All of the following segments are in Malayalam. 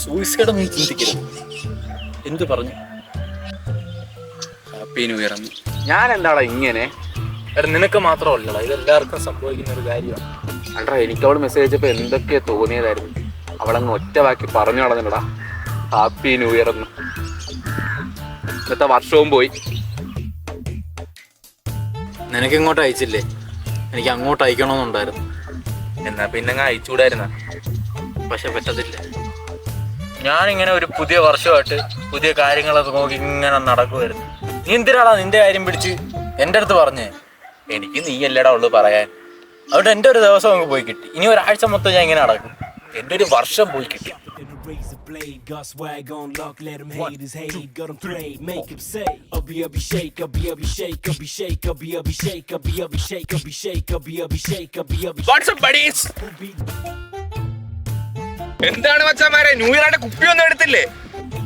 സൂയിസൈഡ് നീ ചിന്തിക്കരുത്. എന്ത് പറഞ്ഞു? ഹാപ്പി ന്യൂ ഇയർ എന്ന്. ഞാൻ എന്താടാ ഇങ്ങനെ? എടാ നിനക്ക് മാത്രമല്ലടാ, ഇതെല്ലാവർക്കും സംഭവിക്കുന്ന ഒരു കാര്യമാണ്. അണ്ടാ എനിക്ക് അവൾ മെസ്സേജ് അയച്ചപ്പോൾ എന്തൊക്കെയാ തോന്നിയതായിരുന്നു. അവളങ്ങ് ഒറ്റ വാക്കി പറഞ്ഞു നടന്നില്ലടാ ഹാപ്പി ന്യൂ ഇയർ എന്ന്. ഇന്നത്തെ വർഷവും പോയി. നിനക്ക് ഇങ്ങോട്ട് അയച്ചില്ലേ? എനിക്ക് അങ്ങോട്ട് അയക്കണമെന്നുണ്ടായിരുന്നു. എന്നാ പിന്നെ അങ്ങ് അയച്ചുകൂടായിരുന്ന. പക്ഷെ പറ്റത്തില്ല. ഞാനിങ്ങനെ ഒരു പുതിയ വർഷമായിട്ട് പുതിയ കാര്യങ്ങളൊക്കെ നോക്കി ഇങ്ങനെ നടക്കുമായിരുന്നു. നീ എന്തിനാടാ നിന്റെ കാര്യം പിടിച്ച് എൻ്റെ അടുത്ത് പറഞ്ഞേ? എനിക്ക് നീ അല്ലടാ ഉള്ളു പറയാൻ. അതുകൊണ്ട് എൻ്റെ ഒരു ദിവസം അങ്ങ് പോയി കിട്ടി. ഇനി ഒരാഴ്ച മൊത്തം ഞാൻ ഇങ്ങനെ നടക്കും. എൻ്റെ ഒരു വർഷം പോയി കിട്ടി. Got swag on lock, let him hate his hate. Got him played, make him say shake, shake, shake, shake, shake. What's up buddies? എന്താണ് മച്ചാമാരെ, ന്യൂ ഇയറിന്റെ കുപ്പിയൊന്നും എടുത്തില്ലേ?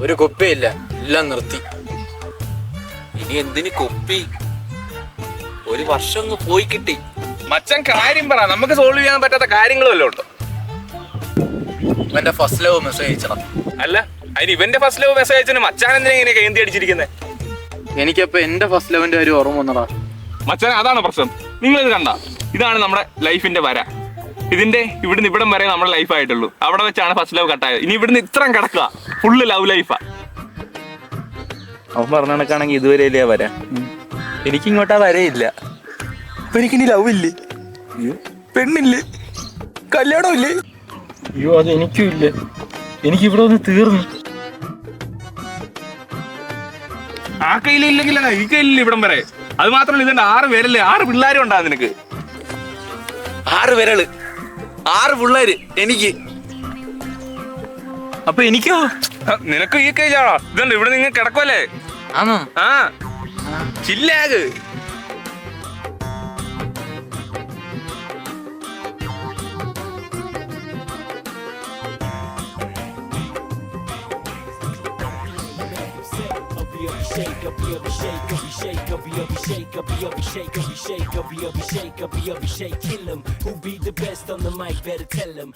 ഒരു കുപ്പിയില്ല, എല്ലാം നിർത്തി. ഇനി എന്തിന് കുപ്പി? ഒരു വർഷം അങ്ങ് പോയി കിട്ടി. മച്ചാൻ കാര്യം പറ, നമുക്ക് സോൾവ് ചെയ്യാൻ പറ്റാത്ത കാര്യങ്ങളല്ലോ ഉണ്ടോ? ഇവന്റെ ഫസ്റ്റ് ലവ് മെസ്സേജ് അയച്ചടാ. അല്ല അതിന് ഇവന്റെ ഫസ്റ്റ് ലവ് മെസ്സേജ് അയച്ചതിന് മച്ചാൻ എന്തിനാ ഇങ്ങനെ കേന്തി അടിച്ചിരിക്കുന്നത്? എനിക്കപ്പോ എന്റെ ഫസ്റ്റ് ലവിന്റെ ഒരു ഓർമ്മ വന്നടാ. മച്ചാൻ അതാണ് പ്രശ്നം. നിങ്ങളിത് കണ്ട, ഇതാണ് നമ്മുടെ ലൈഫിന്റെ വര. ഇതിന്റെ ഇവിടുന്ന് ഇവിടം വരെ നമ്മുടെ ലൈഫ് ആയിട്ടുള്ളൂ. അവിടെ വെച്ചാണ് ഫസ്റ്റ് ലവ് കട്ടായത്. ഇനി ഇവിടുന്ന് ഇത്രയും കിടക്കുക ഫുള്ള് ലവ് ലൈഫാ. അവൻ പറഞ്ഞ കണക്കാണെങ്കിൽ ഇതുവരെ ഇല്ലേ വരാ. എനിക്കിങ്ങോട്ടാ വരയില്ല. അപ്പൊ എനിക്കിനി ലവ് ഇല്ലേ, പെണ്ണില്ലേ, കല്യാണം ഇല്ലേ? അയ്യോ അത് എനിക്കും ഇല്ല. എനിക്ക് ഇവിടെ ഒന്ന് തീർന്നു. ആ കയ്യിലില്ലെങ്കിൽ ഈ കയ്യിലില്ല ഇവിടം വരെ. അത് മാത്രമല്ല, ഇതിന്റെ 6 പേരല്ലേ, 6 പിള്ളേരും ഉണ്ടാ നിനക്ക്. 6 വിരല്, 6 പിള്ളേര് എനിക്ക്. അപ്പൊ എനിക്കോ? നിനക്ക് ഈ കയ്യിലാണോ? ഇതുണ്ട് ഇവിടെ നിങ്ങൾ കിടക്കുമല്ലേ? ആണോ? ആ ചില്ലാഗ്. Kill him. Who be the best on the mic? Better tell him.